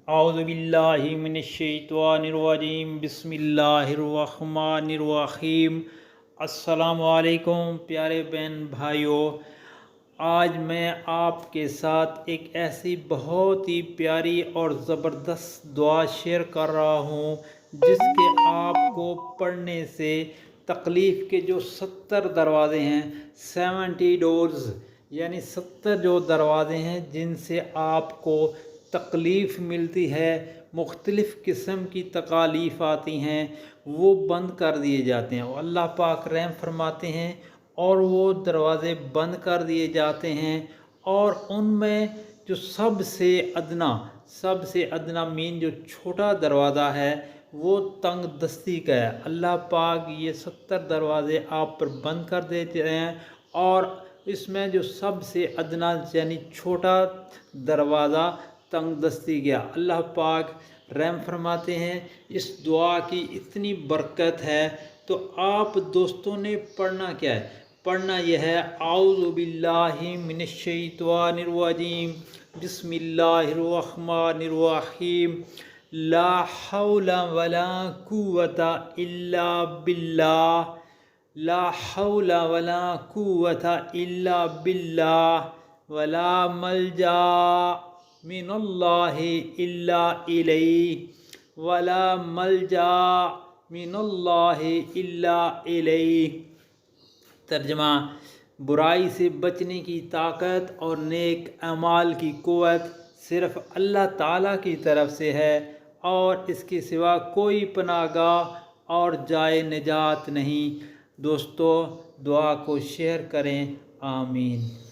اعوذ باللہ من الشیطان الرجیم بسم اللہ الرحمن الرحیم۔ السلام علیکم پیارے بہن بھائیوں، آج میں آپ کے ساتھ ایک ایسی بہت ہی پیاری اور زبردست دعا شیئر کر رہا ہوں جس کے آپ کو پڑھنے سے تکلیف کے جو 70 دروازے ہیں، 70 ڈورز یعنی 70 جو دروازے ہیں جن سے آپ کو تکلیف ملتی ہے، مختلف قسم کی تکالیف آتی ہیں، وہ بند کر دیے جاتے ہیں۔ اللہ پاک رحم فرماتے ہیں اور وہ دروازے بند کر دیے جاتے ہیں، اور ان میں جو سب سے ادنا مین جو چھوٹا دروازہ ہے وہ تنگ دستی کا ہے۔ اللہ پاک یہ 70 دروازے آپ پر بند کر دیتے ہیں، اور اس میں جو سب سے ادنا یعنی چھوٹا دروازہ تنگ دستی گیا۔ اللہ پاک رحم فرماتے ہیں۔ اس دعا کی اتنی برکت ہے، تو آپ دوستوں نے پڑھنا کیا ہے؟ پڑھنا یہ ہے اعوذ باللہ من الشیطان الرجیم بسم اللہ الرحمن الرحیم لا حول ولا قوت الا باللہ لا حول ولا قوت الا باللہ ولا ملجا من اللہ الا الیہ ولا ملجا من اللہ الا الیہ۔ ترجمہ: برائی سے بچنے کی طاقت اور نیک اعمال کی قوت صرف اللہ تعالیٰ کی طرف سے ہے، اور اس کے سوا کوئی پناہ گاہ اور جائے نجات نہیں۔ دوستو، دعا کو شیئر کریں۔ آمین۔